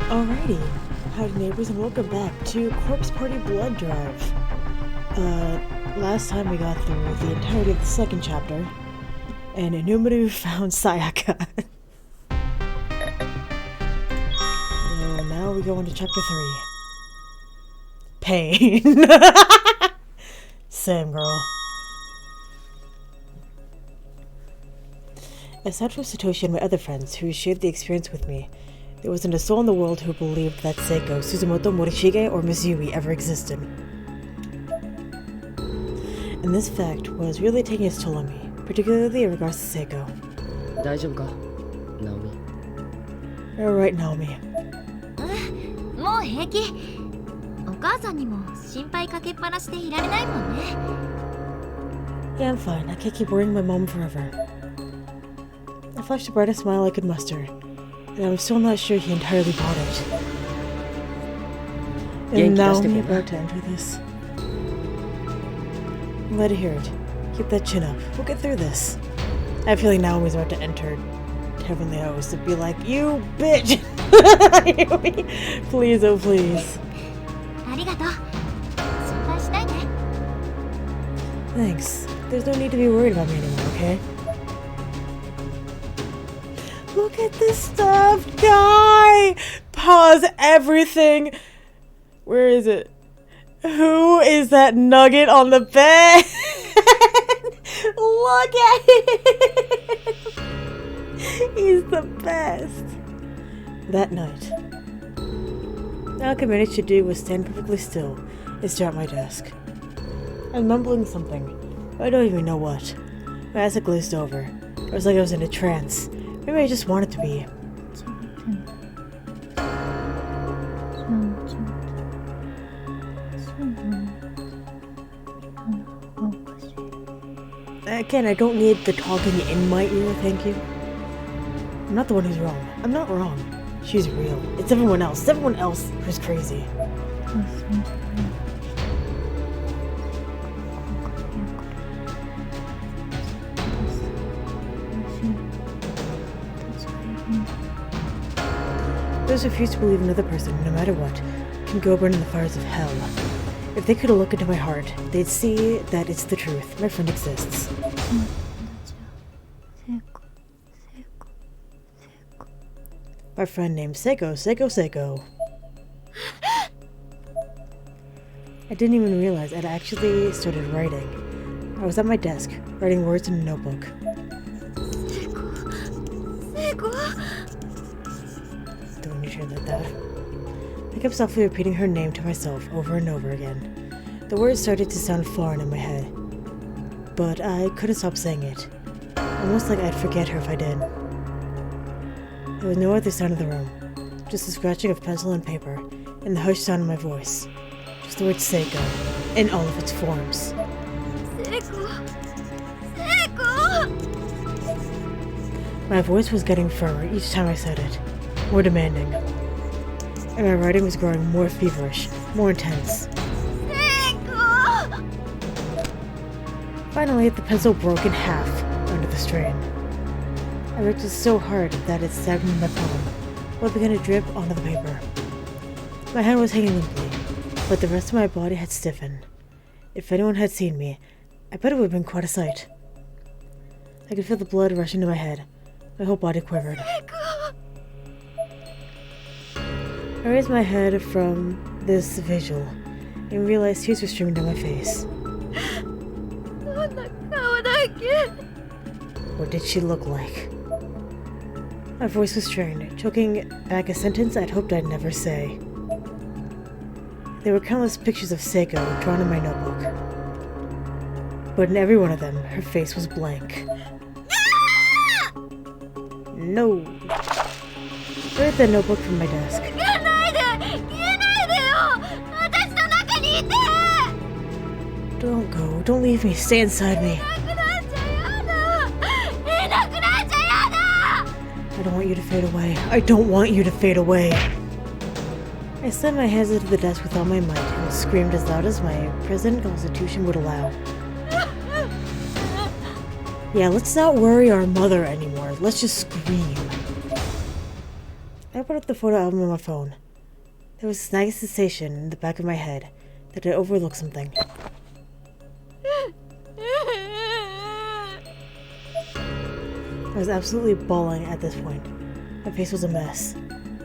Alrighty, howdy neighbors and welcome back to Corpse Party Blood Drive. Last time we got through the entirety of the second chapter, and nobody found Sayaka. So now we go into chapter 3. Pain. Same girl. Aside from Satoshi and my other friends who shared the experience with me, there wasn't a soul in the world who believed that Seiko, Suzumoto, Morishige, or Mizui ever existed. And this fact was really taking its toll on me, particularly in regards to Seiko. Alright, Naomi. Yeah, I'm fine. I can't keep worrying my mom forever. I flashed the brightest smile I could muster, and I'm still not sure he entirely bought it. And now I'm about to enter this. I'm glad to hear it. Keep that chin up. We'll get through this. I have a feeling Naomi's about to enter Heavenly Host to be like, you bitch! Please, oh please. Thanks. There's no need to be worried about me anymore, okay? Look at this stuffed guy! Pause everything! Where is it? Who is that nugget on the bed? Look at him! He's the best. That night, all I could manage to do was stand perfectly still and stare at my desk. I'm mumbling something, but I don't even know what. My eyes had glazed over. It was like I was in a trance. Maybe I just wanted to be. Again, I don't need the talking in my ear, thank you. I'm not the one who's wrong. I'm not wrong. She's real. It's everyone else. It's everyone else who's crazy. Those who refuse to believe another person, no matter what, can go burn in the fires of hell. If they could look into my heart, they'd see that it's the truth. My friend exists. My friend named Seiko. I didn't even realize I'd actually started writing. I was at my desk, writing words in a notebook. Don't you hear that? I kept softly repeating her name to myself over and over again. The words started to sound foreign in my head, but I couldn't stop saying it. Almost like I'd forget her if I did. There was no other sound in the room, just the scratching of pencil and paper, and the hushed sound of my voice. Just the word Seiko, in all of its forms. My voice was getting firmer each time I said it, more demanding. And my writing was growing more feverish, more intense. Finally, the pencil broke in half under the strain. I worked it so hard that it stabbed in my palm, while it began to drip onto the paper. My hand was hanging limply, but the rest of my body had stiffened. If anyone had seen me, I bet it would have been quite a sight. I could feel the blood rushing to my head. My whole body quivered. I raised my head from this visual and realized tears were streaming down my face. What did she look like? My voice was strained, choking back a sentence I'd hoped I'd never say. There were countless pictures of Seiko drawn in my notebook, but in every one of them, her face was blank. No! I ripped the notebook from my desk. Don't go. Don't leave me. Stay inside me. I don't want you to fade away. I don't want you to fade away. I slammed my hands into the desk with all my might and screamed as loud as my present constitution would allow. Yeah, let's not worry our mother anymore. Let's just scream. I opened up the photo album on my phone. There was a nagging sensation in the back of my head that I overlooked something. I was absolutely bawling at this point. My face was a mess.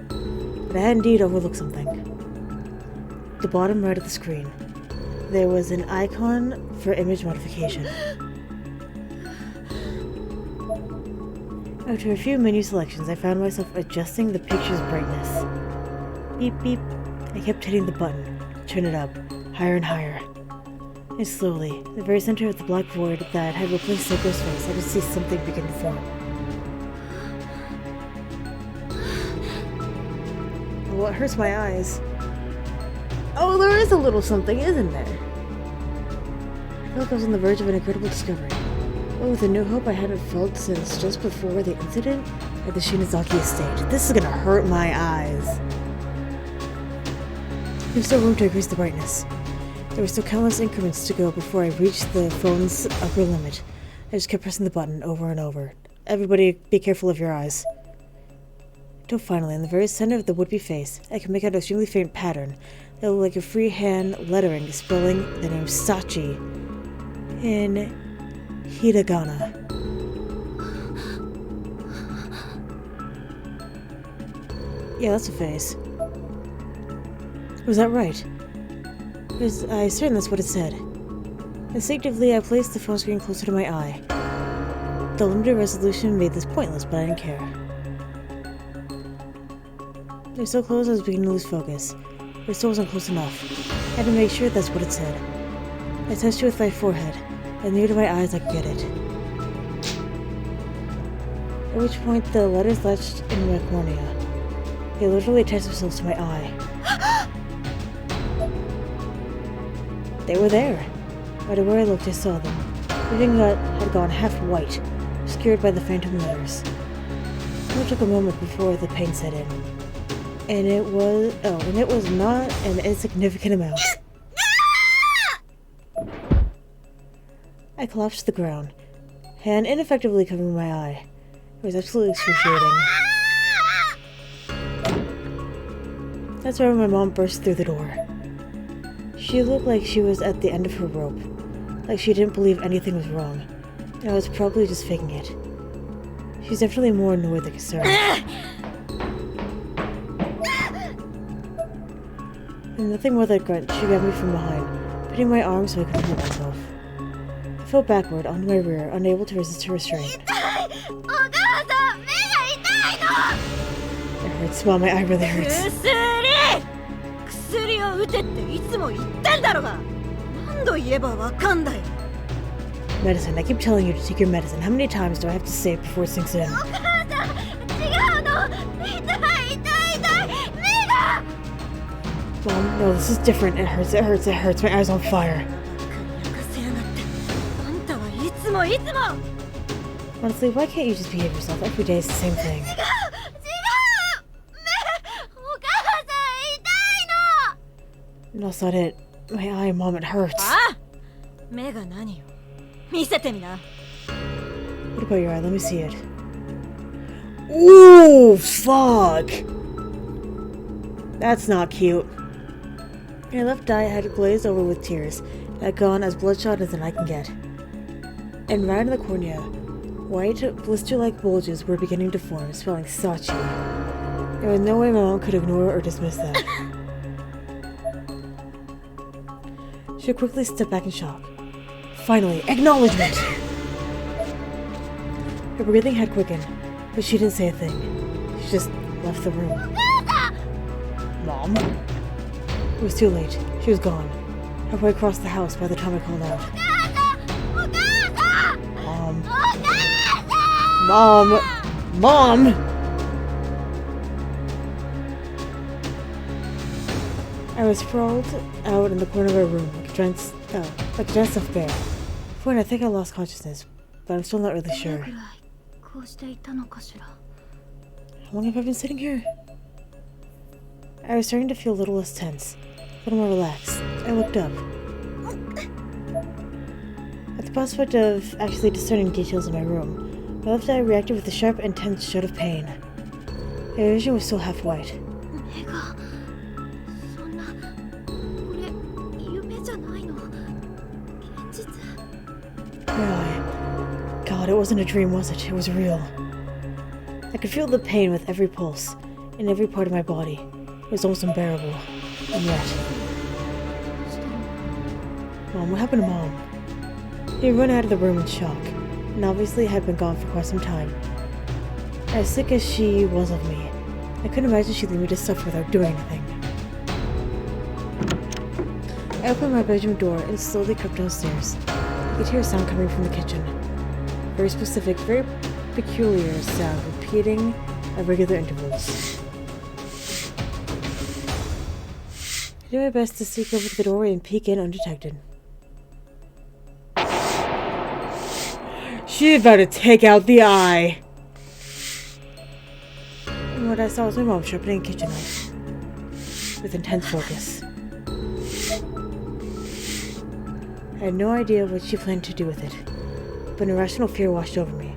But I had indeed overlooked something. The bottom right of the screen, there was an icon for image modification. After a few menu selections, I found myself adjusting the picture's brightness. Beep beep. I kept hitting the button, turn it up, higher and higher. And slowly, in the very center of the black void that had replaced Seiko's face, I could see something begin to form. Well, it hurts my eyes. Oh, there is a little something, isn't there? I felt like I was on the verge of an incredible discovery. But with a new hope I hadn't felt since just before the incident at the Shinozaki estate. This is gonna hurt my eyes. There was still room to increase the brightness. There were still countless increments to go before I reached the phone's upper limit. I just kept pressing the button over and over. Everybody, be careful of your eyes. Till finally, in the very center of the would-be face, I could make out an extremely faint pattern that looked like a freehand lettering spelling the name Sachi in hiragana. Yeah, that's a face. Was that right? I certain that's what it said. Instinctively, I placed the phone screen closer to my eye. The limited resolution made this pointless, but I didn't care. They were so close I was beginning to lose focus, but it still wasn't close enough. I had to make sure that's what it said. I touched it with my forehead, and near to my eyes I could get it. At which point the letters latched in my cornea. They literally attached themselves to my eye. They were there. No matter where I looked, I saw them. Everything had gone half white, obscured by the phantom letters. It only took a moment before the pain set in. And it was not an insignificant amount. I collapsed to the ground, hand ineffectively covering my eye. It was absolutely excruciating. That's when my mom burst through the door. She looked like she was at the end of her rope, like she didn't believe anything was wrong, and I was probably just faking it. She was definitely more annoyed than concerned. And nothing more than a grunt, she grabbed me from behind, putting my arm so I couldn't hurt myself. I fell backward onto my rear, unable to resist her restraint. It hurts, Mom, my eye really hurts. Medicine, I keep telling you to take your medicine. How many times do I have to say it before it sinks in? Mom, no, this is different. It hurts, it hurts, it hurts. My eye's on fire. Honestly, why can't you just behave yourself? Every day is the same thing. No, that's not it. My eye, Mom, it hurts. What about your eye? Let me see it. Ooh, fuck! That's not cute. My left eye had glazed over with tears, and had gone as bloodshot as an eye can get. And right in the cornea, white, blister-like bulges were beginning to form, spelling Sachi. There was no way my mom could ignore or dismiss that. She quickly stepped back in shock. Finally, acknowledgement! Her breathing had quickened, but she didn't say a thing. She just left the room. Mom? It was too late. She was gone. Halfway across the house by the time I called out. Mom. Mom! Mom! I was sprawled out in the corner of our room like a giant stuffed bear. For I think I lost consciousness, but I'm still not really sure. How long have I been sitting here? I was starting to feel a little less tense, a little more relaxed. I looked up. At the prospect of actually discerning details in my room, my left eye reacted with a sharp, intense shout of pain. Her vision was still half white. God, it wasn't a dream, was it? It was real. I could feel the pain with every pulse, in every part of my body. It was almost unbearable. And yet... Mom, what happened to Mom? He had run out of the room in shock, and obviously had been gone for quite some time. As sick as she was of me, I couldn't imagine she'd leave me to suffer without doing anything. I opened my bedroom door and slowly crept downstairs. I could hear a sound coming from the kitchen. Very specific, very peculiar sound, repeating at regular intervals. I did my best to sneak over to the doorway and peek in undetected. She's about to take out the eye! And what I saw was my mom sharpening a kitchen knife with intense focus. I had no idea what she planned to do with it, but an irrational fear washed over me.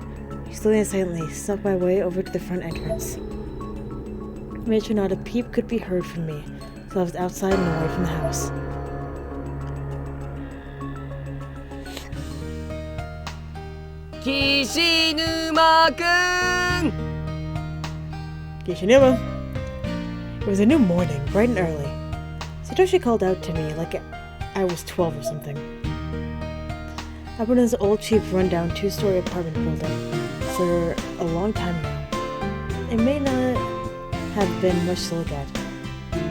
I slowly and silently snuck my way over to the front entrance. I made sure not a peep could be heard from me, so I was outside and away from the house. Kishinuma-kun! Kishinuma! It was a new morning, bright and early. Satoshi called out to me like I was 12 or something. I've been in this old, cheap, rundown 2-story apartment building for a long time now. It may not have been much to look at,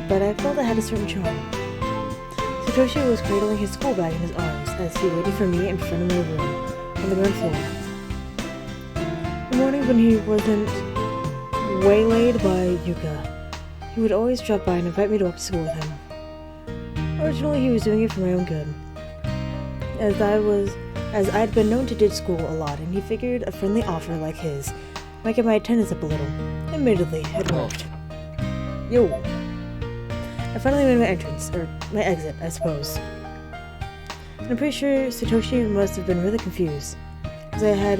but I felt it had a certain charm. Satoshi was cradling his school bag in his arms as he waited for me in front of my room on the ground floor. The morning when he wasn't waylaid by Yuka, he would always drop by and invite me to walk to school with him. Originally, he was doing it for my own good, as I'd been known to ditch school a lot, and he figured a friendly offer like his might get my attendance up a little. Admittedly, it worked. Yo! I finally made my entrance, or my exit, I suppose. And I'm pretty sure Satoshi must have been really confused, as I had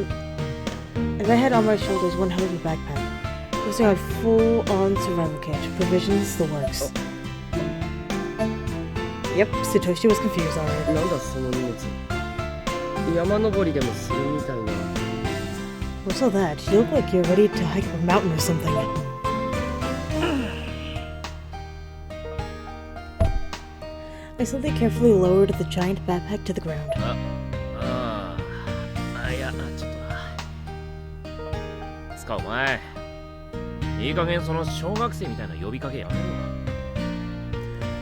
on my shoulders one hell of a backpack, posting on full-on survival kit, provisions, the works. Yep, Satoshi was confused already. What's all that? You look like you're ready to hike up a mountain or something. I slowly carefully lowered the giant backpack to the ground.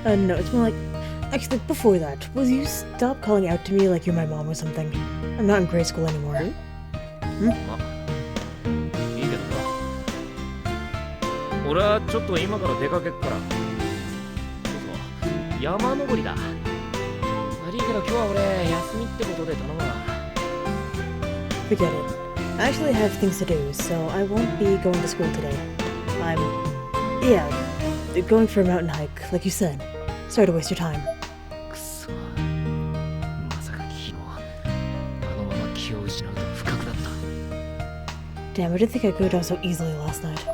No, it's more like... Actually, before that, will you stop calling out to me like you're my mom or something? I'm not in grade school anymore. Hmm? Forget it. I actually have things to do, so I won't be going to school today. Going for a mountain hike, like you said. Sorry to waste your time. Damn, I didn't think I could go down so easily last night.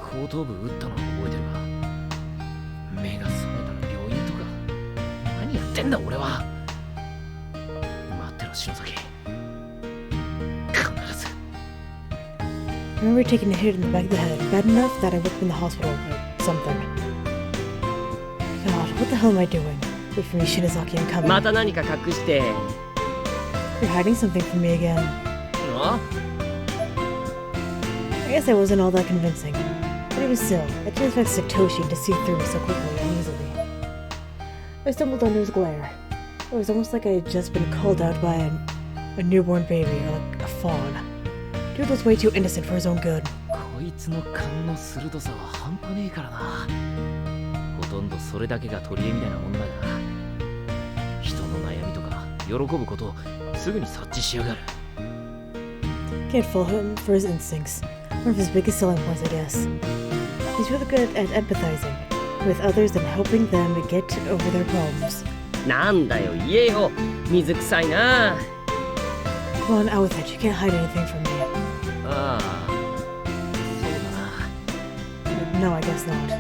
I remember taking a hit in the back of the head, bad enough that I woke up in the hospital or something. God, what the hell am I doing? Wait for me, Shinozaki, I'm coming. You're hiding something from me again. I guess I wasn't all that convincing. But even still, I didn't expect Satoshi to see through me so quickly and easily. I stumbled under his glare. It was almost like I had just been called out by a newborn baby or like a fawn. Dude was way too innocent for his own good. Can't fault him for his instincts. One of his biggest selling points, I guess. He's really good at empathizing with others and helping them get over their problems. Come on, out with it. You can't hide anything from me. No, I guess not.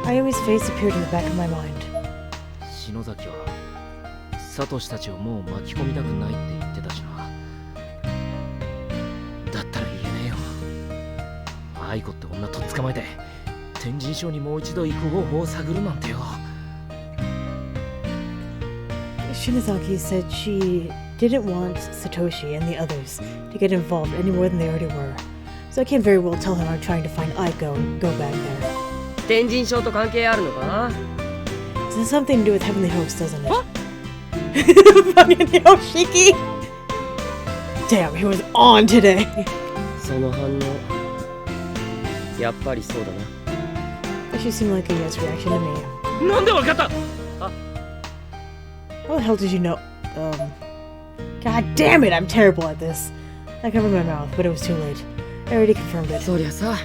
Ayumi's face appeared in the back of my mind. 篠崎はサトシたちをもう巻き込みたくないって言ってたしな。だったら言えねえよ。愛子って女とっ捕まえて天神賞にもう一度行く方法を探るなんてよ。Shinozaki said she didn't want Satoshi and the others to get involved any more than they already were. So I can't very well tell him I'm trying to find Aiko and go back there. 天神賞と関係あるのか？ This has something to do with Heavenly Host, doesn't it? Fucking Yoshiki! Damn, he was on today! その反応やっぱりそうだな。 That should seem like a yes reaction to me. なんでわかった？ How the hell did you know? God damn it, I'm terrible at this. I covered my mouth, but it was too late. I already confirmed it. そりゃさ、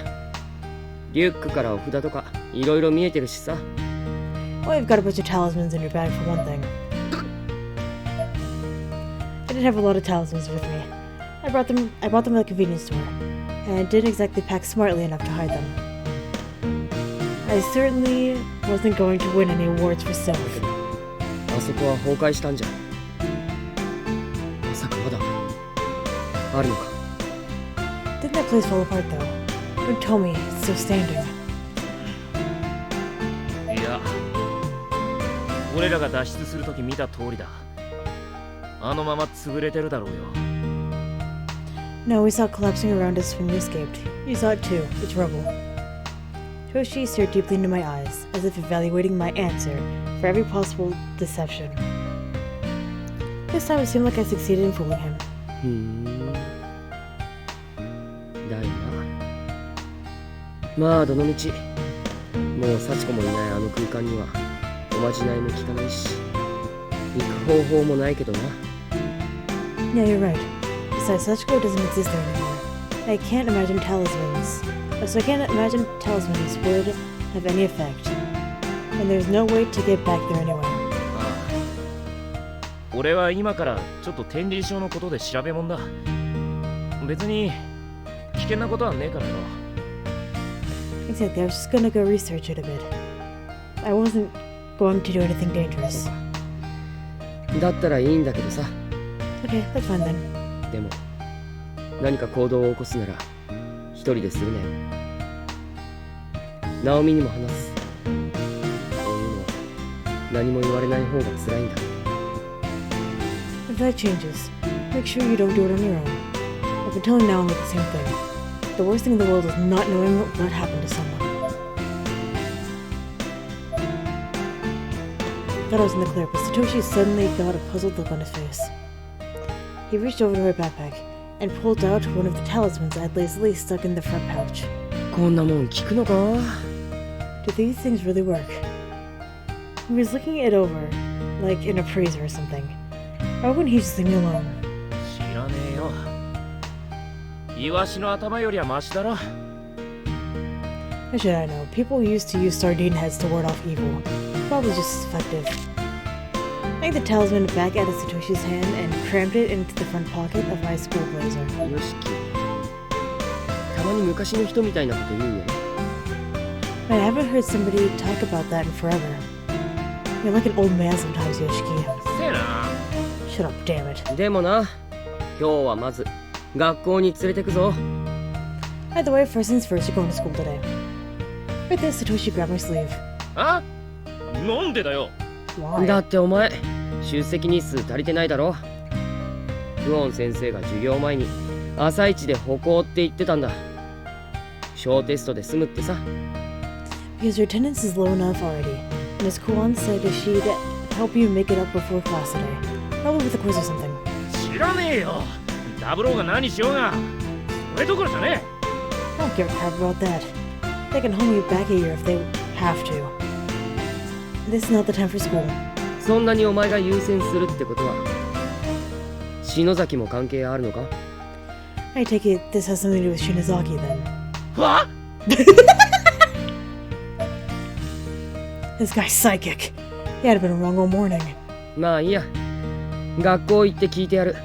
リュックからお札とかいろいろ見えてるしさ。 Well, you've got a bunch of talismans in your bag for one thing. I did have a lot of talismans with me. I bought them at the convenience store, and didn't exactly pack smartly enough to hide them. I certainly wasn't going to win any awards for self. あそこは崩壊したんじゃ。まさかまだあるのか。 Didn't that place fall apart though? Don't tell me it's still standing. いや、俺らが脱出するとき見た通りだ。あのまま潰れてるだろうよ。 No, we saw it collapsing around us when we escaped. You saw it too. It's rubble. Toshi stared deeply into my eyes, as if evaluating my answer for every possible deception. This time it seemed like I succeeded in fooling him. だよな。まあどのみち、もう幸子もいないあの空間にはおまじないも効かないし、行く方法もないけどな。 Yeah, you're right. Besides, Sachiko doesn't exist there anymore. I can't imagine talismans. So I can't imagine talismans would have any effect. And there's no way to get back there anyway. 俺は今からちょっと天神賞のことで調べもんだ。別に危険なことはねえからよ。 Exactly, I was just gonna go research it a bit. I wasn't going to do anything dangerous. だったらいいんだけどさ。 Okay, that's fine then. でも何か行動を起こすなら一人でするなよ。ナオミにも話す。こういうのは何も言われない方が辛いんだ。 If that changes, make sure you don't do it on your own. I've been telling Naomi the same thing. The worst thing in the world is not knowing what happened to someone. I thought I was in the clear, but Satoshi suddenly got a puzzled look on his face. He reached over to her backpack and pulled out one of the talismans I had lazily stuck in the front pouch. こんなもん聞くのか？ Do these things really work? He was looking it over, like an appraiser or something. Why wouldn't he just leave me alone? 知らねえよ。イワシの頭よりはマシだろ。 How should I know? People used to use sardine heads to ward off evil. Probably just as effective. I took the talisman back out of Satoshi's hand and crammed it into the front pocket of my school blazer. よしき。たまに昔の人みたいなこと言うよね。 Man, I haven't heard somebody talk about that in forever. You're like an old man sometimes, Yoshiki. せえな。 Shut up, damn it. でもな、今日はまず学校に連れてくぞ。 Either way, first things first, you're going to school today. Right there, Satoshi grabbed my sleeve. あ？なんでだよ。 Why? だってお前、出席日数足りてないだろ。クオン先生が授業前に朝一で歩行って言ってたんだ。小テストで済むってさ。 Because your attendance is low enough already. Miss Kuan said that she'd help you make it up before class today. Probably with a quiz or something. 知らねえよ。ダブローが何しようが。それどころじゃねえ。 I don't give a crap about that. They can hold me back a year if they have to. This is not the time for school. そんなにお前が優先するってことは、篠崎も関係あるのか？ I take it this has something to do with Shinozaki then. は？ This guy's psychic. He had been wrong all morning. まあいいや。学校行って聞いてやる。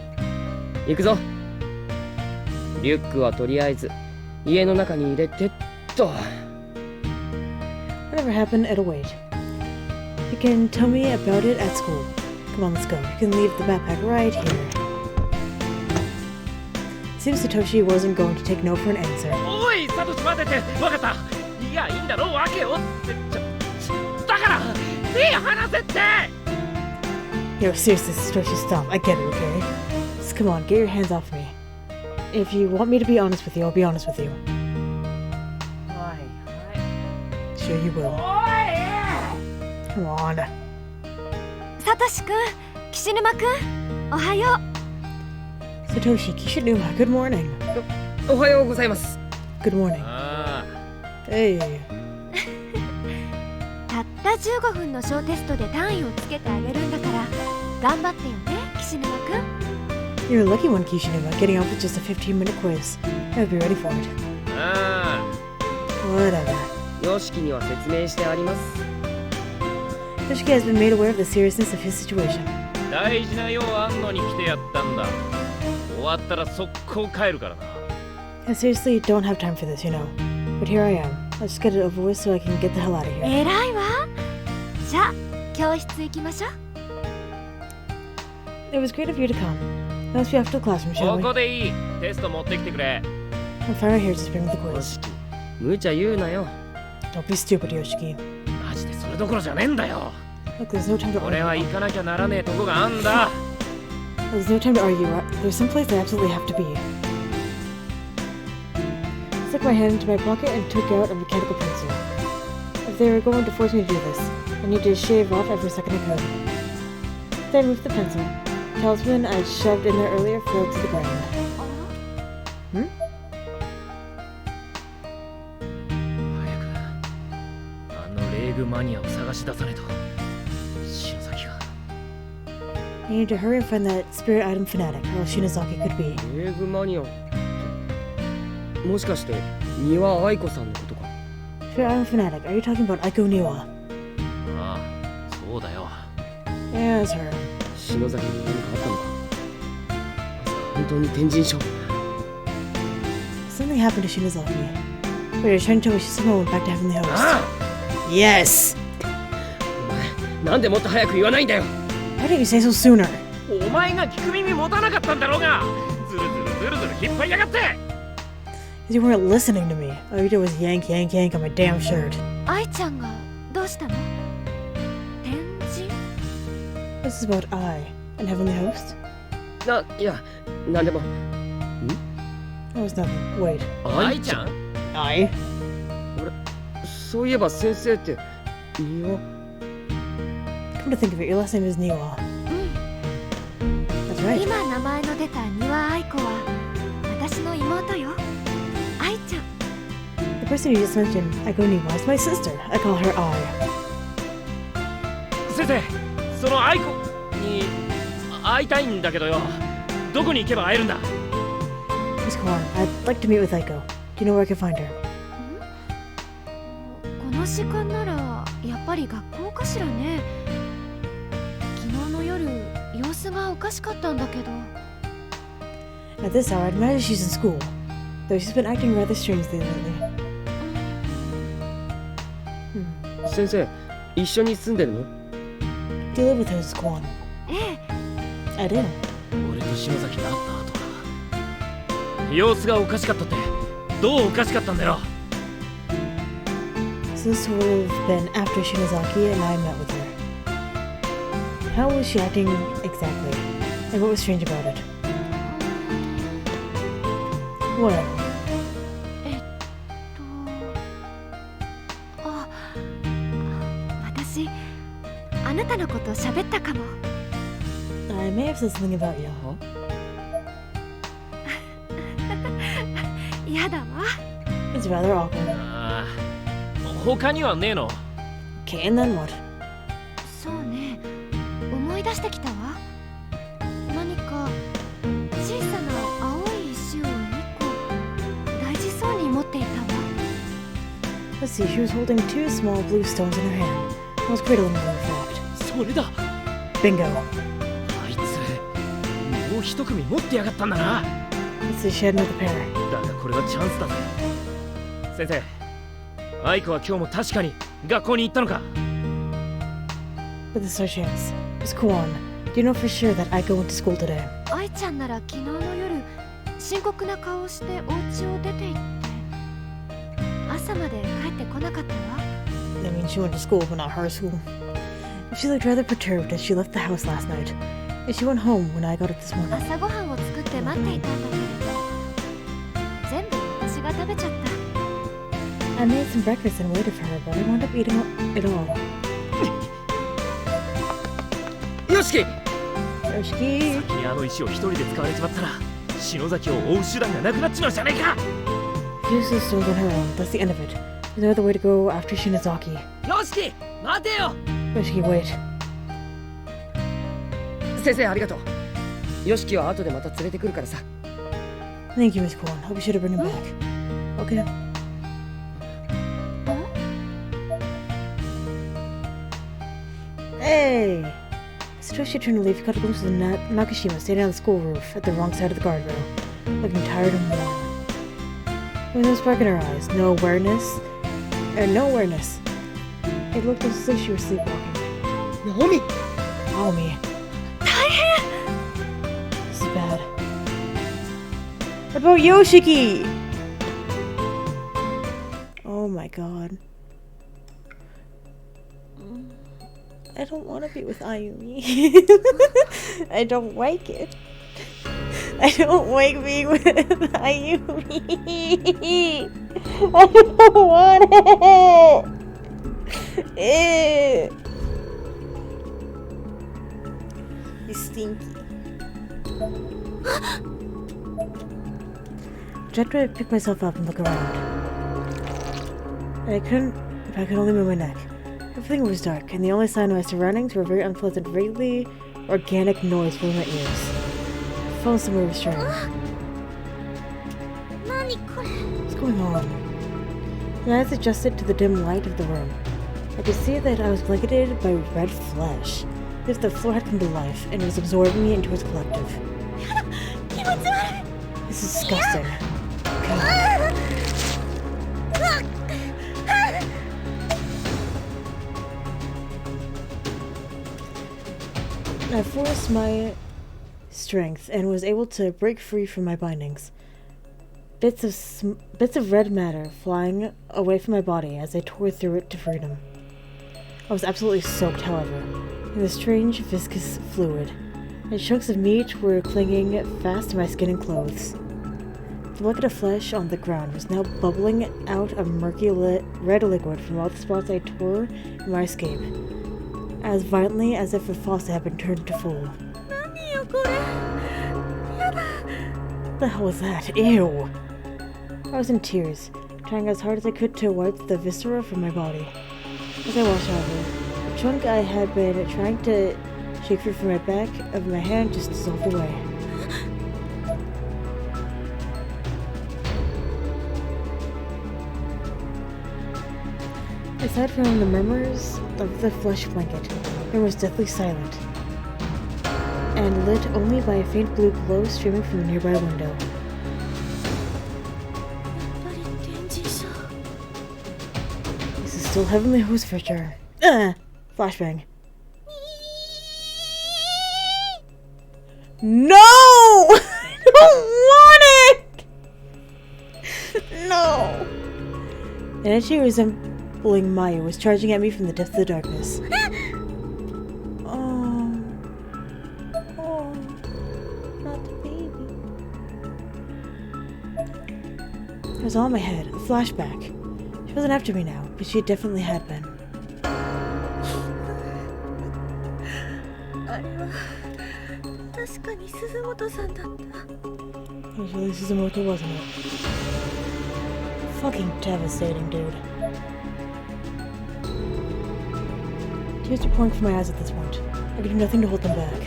行くぞ。リュックはとりあえず家の中に入れてっと。Whatever happened, it'll wait. You can tell me about it at school. Come on, let's go. You can leave the backpack right here. It seems Satoshi wasn't going to take no for an answer. おい、サトシ待てて、わかった。いや、いいんだろう、わけよって。だから、手離せって。Yo, seriously, Satoshi, stop. I get it, okay? Just come on, get your hands off me. If you want me to be honest with you, I'll be honest with you. はいはい。 Sure you will. おい。 Come on. サトシくん、岸沼くん、おはよう。 Satoshi, Kishinuma, good morning. おはようございます。 Good morning. あ Hey. たった15分の小テストで単位をつけてあげるんだから頑張ってよね、岸沼くん。 You're a lucky one, Kishinuma, getting off with just a 15-minute quiz. I'll be ready for it. あ。 Whatever. ヨシキには説明してあります。 Yoshiki has been made aware of the seriousness of his situation. 大事な用あんのに来てやったんだ。終わったら速攻帰るからな。 I seriously don't have time for this, you know. But here I am. I'll just get it over with so I can get the hell out of here. 偉いわ。じゃあ教室行きましょう。 It was great of you to come. Let's be off to the classroom, shall こ we? こでいい。テスト持ってきてくれ。 I'm fine right here, just bring me the ヨ quiz. シキ、無茶言うなよ。 Don't be stupid, Yoshiki. マジでそれどころじゃねえんだよ。 Look, there's no time to 俺は argue. 行かなきゃならねえとこがあんだ。 There's no time to argue. There's some place I absolutely have to be. I stuck my hand into my pocket and took out a mechanical pencil. If they were going to force me to do this, I need to shave off every second I could. Then I moved the pencil. The talisman I shoved in there earlier fell to the ground. Hmm? 早くあのレーグマニアを探し出さねえと。篠崎が。 I need to hurry and find that spirit item fanatic, or else Shinozaki could be. レーグマニアン。もしかして三輪愛子さんのことか。 Spirit item fanatic, are you talking about Aiko Niwa? ああ、そうだよ。 Yeah, it's her. 篠崎に何かあったのか。本当に天神賞。 Something happened to Shinozaki. Wait, you're trying to tell me she somehow went back to Heavenly Host? あ Yes! お前、なんでもっと早く言わないんだよ。 Why didn't you say so sooner? お前が聞く耳持たなかったんだろうが。ずるずる引っ張りやがって。 Because you weren't listening to me. All you did was yank, yank, yank on my damn shirt. 愛ちゃんがどうしたの？展示？ This is about I and Heavenly Host? いや、なんでも。 That was nothing. Wait. 愛ちゃん I? そういえば先生って三輪。 Come to think of it, your last name is Niwa. うん。 That's right. 今名前の出た三輪愛子は私の妹よ。愛ちゃん。 The person you just mentioned, Aiko Niwa, is my sister. I call her I. 先生、その愛子に会いたいんだけどよ。どこに行けば会えるんだ？ Miss Kwan, I'd like to meet with Aiko. Do you know where I can find her? この時間ならやっぱり学校かしらね。昨日の夜様子がおかしかったんだけど。 At this hour, I'd imagine she's in school. Though she's been acting rather strangely lately. 先生、一緒に住んでるの？ Do you live with her, Miss Kwan? ええ、 I do. 俺と篠崎が会った後か。様子がおかしかったって、どうおかしかったんだよ。 So this would have been after Shinozaki and I met with her. How was she acting exactly? And what was strange about it? Well, あ、私あなたのこと喋ったかも。 I may have said something about you. やだわ。 It's rather awkward. ああ、他にはねえの？ Okay, and then what? そうね、思い出してきたわ。何か小さな青い石を2個大事そうに持っていたわ。 Let's see, she was holding 2 small blue stones in her hand. I was cradling them, in fact. それだ。 Bingo. あいつ、もう一組持ってやがったんだな。 Let's see, she had another pair. だがこれはチャンスだぜ。先生、愛子は今日も確かに学校に行ったのか？ But this is our chance. Miss Kwan, do you know for sure that Aiko went to school today? 愛ちゃんなら昨日の夜深刻な顔をしてお家を出て行って朝まで帰ってこなかったわ。 That means she went to school, but not her school. She looked rather perturbed as she left the house last night, and she went home when I got up this morning. 朝ごはんを作って待っていたんだけれど全部私が食べちゃった。 I made some breakfast and waited for her, but I wound up eating it all. よしき Yoshiki! 先にあの石を一人で使われちまったら篠崎を追う手段がなくなっちまうじゃねえか。 She used the stones on her own, that's the end of it. There's no other way to go after Shinozaki. よしき待てよ Yoshiki, wait. 先生ありがとう。よしきは後でまた連れてくるからさ。 Thank you, Miss Kwan. Hope you should bring him back. Okay. Hey! As Toshi turned to leave, he caught a glimpse of Nakashima standing on the school roof at the wrong side of the guardrail, looking tired and worn. There was no spark in her eyes, no awareness. It looked as if she was sleepwalking. ナオミ Naomi. This is bad. What about Yoshiki? Oh my god. I don't want to be with Ayumi. I don't like it. I don't like being with Ayumi. I don't want it. You stinky. I tried to pick myself up and look around. And I couldn't, if I could only move my neck. Everything was dark, and the only sign of my surroundings were a very unpleasant, vaguely organic noise filling my ears. The phone somewhere was strange. What's going on? My eyes adjusted to the dim light of the room. I could see that I was blanketed by red flesh, as if the floor had come to life and was absorbing me into its collective. This is disgusting. God. I forced my strength and was able to break free from my bindings. Bits of red matter flying away from my body as I tore through it to freedom. I was absolutely soaked, however, in the strange viscous fluid, and chunks of meat were clinging fast to my skin and clothes. The bucket of flesh on the ground was now bubbling out a murky red liquid from all the spots I tore in my escape, as violently as if a faucet had been turned to full. What the hell was that? Ew! I was in tears, trying as hard as I could to wipe the viscera from my body. As I washed over, the chunk I had been trying to shake free from my back of my hand just dissolved away. Aside from the murmurs of the flesh blanket, it was deathly silent, and lit only by a faint blue glow streaming from the nearby window. This is still heavenly host for sure. Flashbang. No! I don't want it! No! An itchy resembling Maya was charging at me from the depths of the darkness. Oh, not the baby. It was all in my head, a flashback. She wasn't after me now, but she definitely had been. It was really Suzumoto, wasn't it? Fucking devastating, dude. Tears were pouring from my eyes at this point. I could do nothing to hold them back.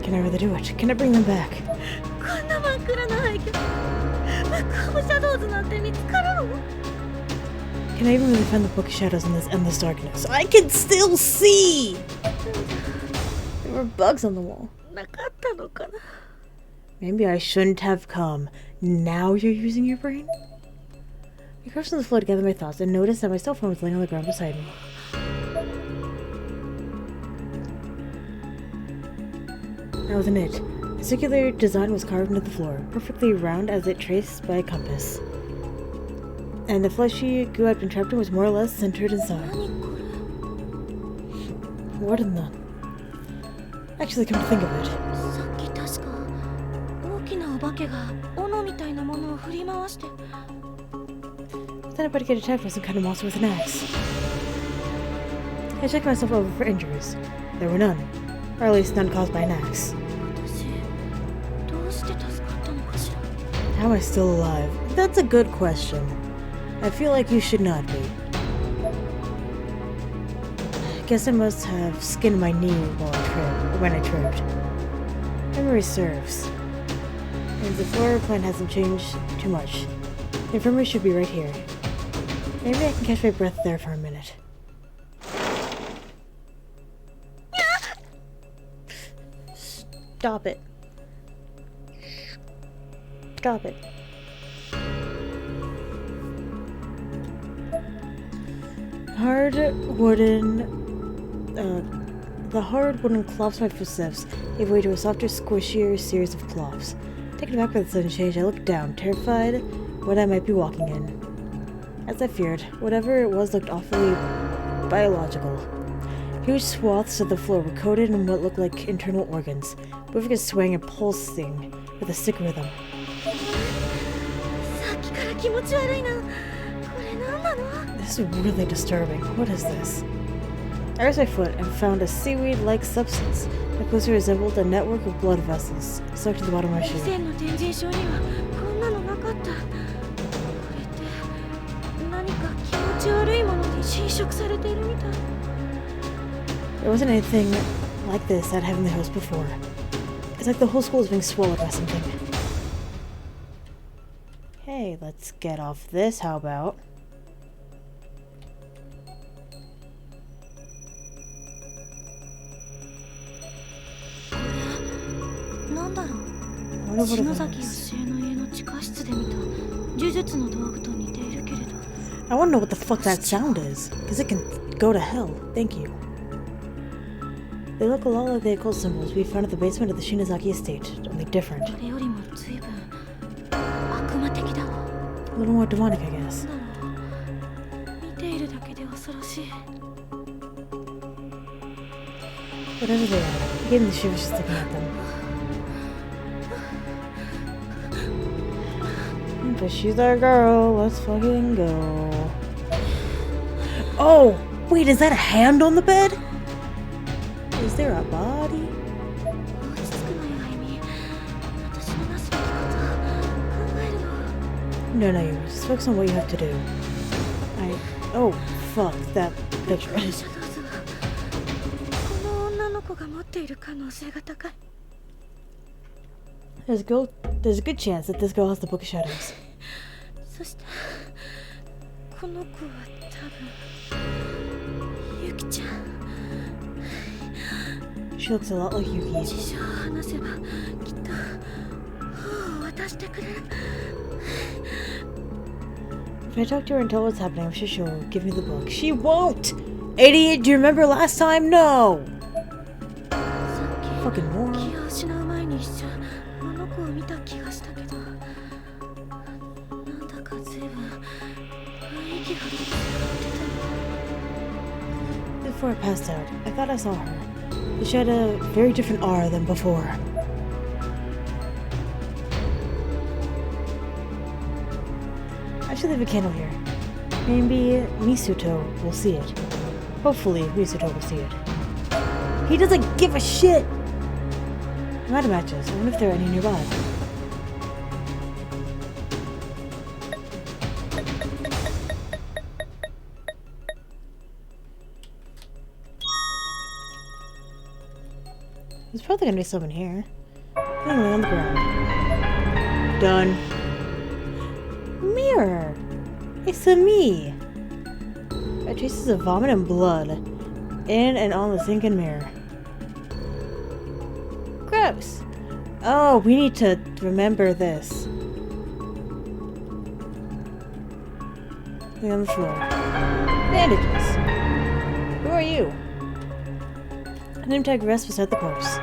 Can I really do it? Can I bring them back? Can I even really find the book of shadows in this endless darkness? I can still see! There were bugs on the wall. Maybe I shouldn't have come. Now you're using your brain? I crouched on the floor to gather my thoughts and noticed that my cell phone was laying on the ground beside me. That wasn't it. The circular design was carved into the floor, perfectly round as it traced by a compass. And the fleshy goo I'd been trapped in was more or less centered inside. What in the... Actually, come to think of it. さっき確か大きなお化けが斧みたいなものを振り回して Then I better get attacked by some kind of monster with an axe. I checked myself over for injuries. There were none. Or at least none caused by an axe. 私どうして助かったのかしら How am I still alive? That's a good question. I feel like you should not be. Guess I must have skinned my knee when I tripped. Memory serves. And the floor plan hasn't changed too much. The infirmary should be right here. Maybe I can catch my breath there for a minute. Stop it. Stop it. The hard wooden clops my footsteps gave way to a softer, squishier series of clops. Taken aback by the sudden change, I looked down, terrified what I might be walking in. As I feared, whatever it was looked awfully biological. Huge swaths of the floor were coated in what looked like internal organs, moving and swaying and pulsing with a sick rhythm. さっきから気持ち悪いなこれ何なの This is really disturbing. What is this? I raised my foot and found a seaweed-like substance that closely resembled a network of blood vessels stuck to the bottom of my 以 shoe. 前の天神症にはこんなのなかったこれって何か気持ち悪いものに侵食されているみたい There wasn't anything like this at Heavenly Host before. It's like the whole school is being swallowed by something. Hey, let's get off this, how about?これなんだろ I う wonder what 篠 it 崎 is. 教えの家の地下室で見た呪術の道具と似ているけれど I want to know what the fuck that sound is, because it can go to hell. Thank you. They look a lot like the occult symbols we found at the basement of the Shinozaki estate, only different. これよりも随分悪魔的だわ A little more demonic, I guess. なんだろう見ているだけで恐ろしい Whatever they are, I gave them the shivers just looking at them. But she's our girl, let's fucking go. Oh! Wait, is that a hand on the bed? Is there a body? 落ち着くのよあゆみ私のなすべきこと考えるの No, you just focus on what you have to do. Oh, fuck, that picture. シャドウズはこの女の子が持っている可能性が高い There's a good chance that this girl has the Book of Shadows. そしてこの子は多分ユキちゃん She looks a lot like Yuki. 事情を話せばきっと本を渡してくれる If I talk to her and tell her what's happening, I'm sure she'll give me the book. She won't! Idiot, do you remember last time? No! さっき Fucking moron. 気を失う前に一瞬あの子を見た気がしたけどなんだか随分雰囲気が違ってた Before I passed out, I thought I saw her. But she had a very different aura than before. I should leave a candle here. Maybe Misuto will see it. Hopefully, Misuto will see it. He doesn't give a shit! I'm out of matches. I wonder if there are any nearby. There's probably gonna be someone here. Anyway, on the ground. Done. Mirror! It's a me! I traces of vomit and blood in and on the sink and mirror. Gross! Oh, we need to remember this. Lay on the floor. Bandages. Who are you? A name tag rests beside the corpse.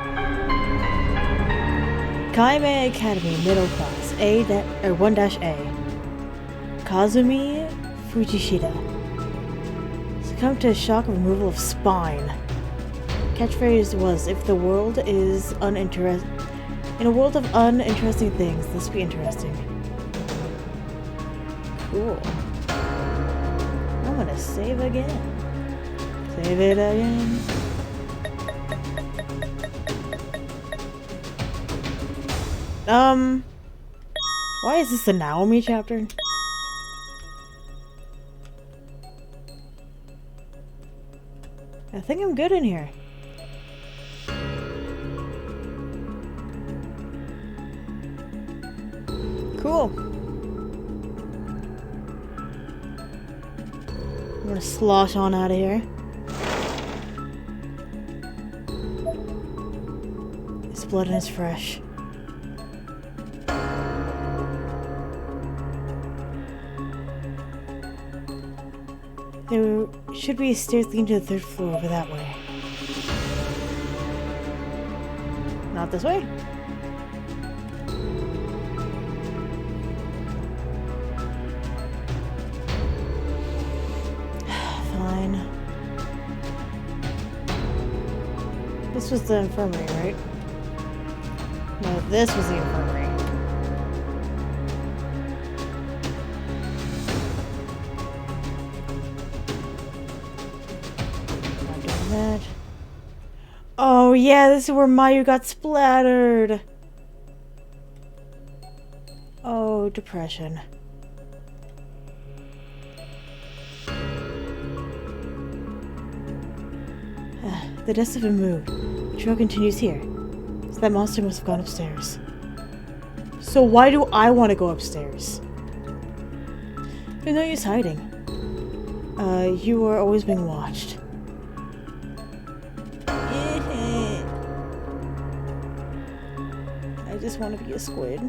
Kaime Academy, middle class, A-1-A. Kazumi Fujishida. Succumbed to a shock of removal of spine. Catchphrase was, if the world is uninteresting. In a world of uninteresting things, this be interesting. Cool. I'm gonna save again. Save it again. Why is this the Naomi chapter? I think I'm good in here. Cool. I'm gonna slosh on out of here. His blood is fresh. There should be stairs leading to the third floor over that way. Not this way. Fine. This was the infirmary, right? No, this was the infirmary. That. Oh yeah, this is where Mayu got splattered. Oh, depression. The deaths have been moved. The trail continues here. So that monster must have gone upstairs. So why do I want to go upstairs? There's no use hiding. You are always being watched. I just want to be a squid.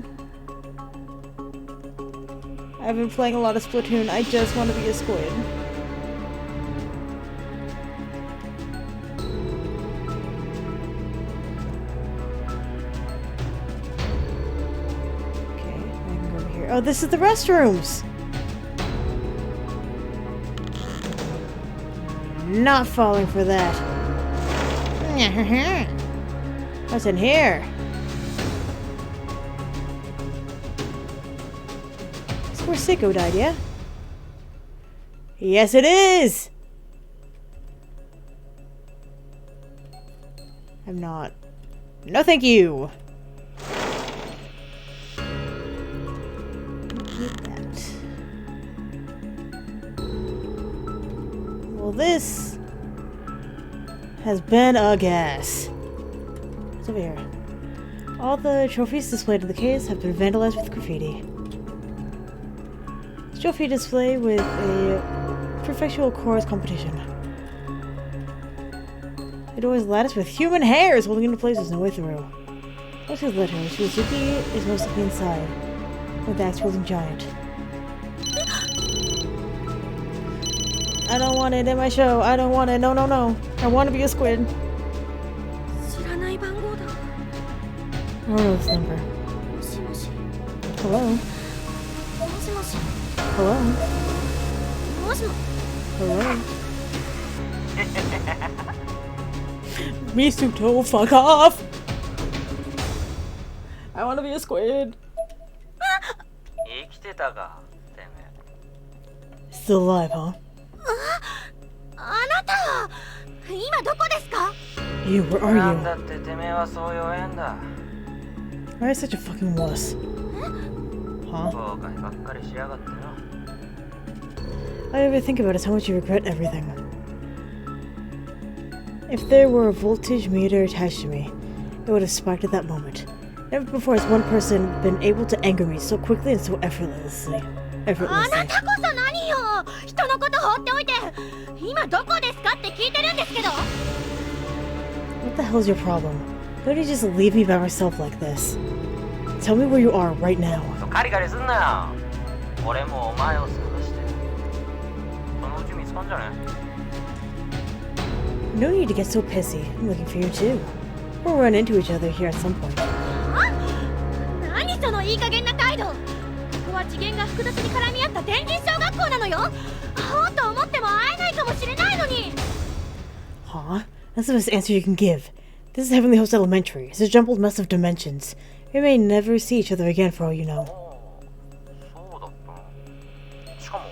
I've been playing a lot of Splatoon. I just want to be a squid. Okay, I can go over here. Oh, this is the restrooms! Not falling for that. What's in here? This is where Sicko died, yeah? Yes, it is! I'm not. No, thank you! Keep that. Well, this has been a guess. What's over here? All the trophies displayed in the case have been vandalized with graffiti. This trophy display with a prefectural chorus competition. The door is latticed with human hairs holding into place. There's no way through. What's his letter? Shizuki is most likely inside with the axe-wielding giant. I don't want it in my show. I don't want it. No, no, no. I want to be a squid. I don't know this number. Hello? Hello? Hello? Misuto, fuck off! I want to be a squid. Still alive, huh? You, where are you? Why are you such a fucking wuss? Huh? All I ever think about is how much you regret everything. If there were a voltage meter attached to me, it would have sparked at that moment. Never before has one person been able to anger me so quickly and so effortlessly. What the hell is your problem? Don't you just leave me by myself like this? Tell me where you are right now. カリカリすんなよ。俺もお前を探してる。そのうち見つかんじゃね？ No need to get so pissy. I'm looking for you too. We'll run into each other here at some point. 何そのいい加減な態度。ここは次元が複雑に絡み合った天神小学校なのよ。会おうと思っても会えないかもしれないのに。Huh? That's the best answer you can give. This is Heavenly Host Elementary. It's a jumbled mess of dimensions. We may never see each other again for all you know. そうだったな。しかも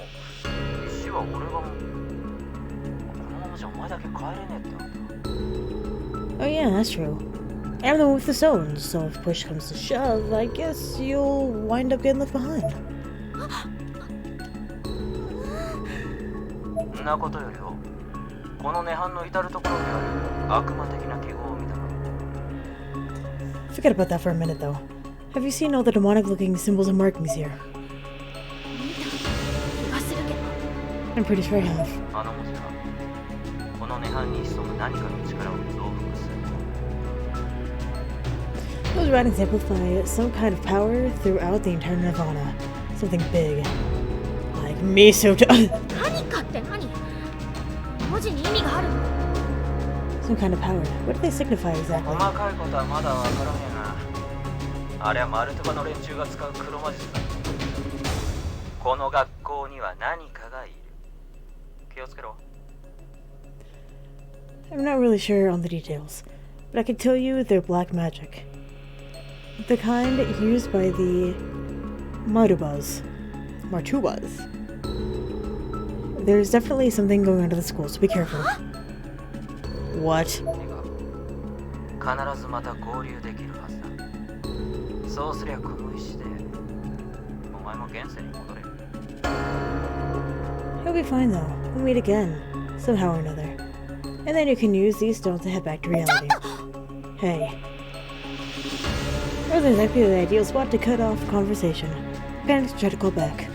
石は俺がこのままじゃお前だけ帰れねえってなった。 Oh yeah, that's true. I'm the one with the stones, so if push comes to shove, I guess you'll wind up getting left behind. そんなことよりよ、この涅槃の至るところにある悪魔的な記号を見たか。 Forget about that for a minute, though. Have you seen all the demonic-looking symbols and markings here? 見た気がするけど。 I'm pretty sure I have. あの文字はこの涅槃に潜む何かの力を増幅する。 Those writings amplify some kind of power throughout the entire Nirvana. Something big. Like Miso. 何かって何？文字に意味があるの？ Some kind of power. What do they signify 細 exactly? かいことはまだわからねえな。あれはマルトバの連中が使う黒魔術だ。この学校には何かがいる。気をつけろ。 I'm not really sure on the details, but I can tell you they're black magic. The kind used by the Martubas. There's definitely something going on to the school, so be careful. What? 必ずまた合流できるはずだ。そうすりゃこの石でお前も現世に戻れる。 He'll be fine though. We'll meet again, somehow or another. And then you can use these stones to head back to reality. Hey. That wasn't exactly the ideal spot to cut off conversation. I'm gonna try to call back.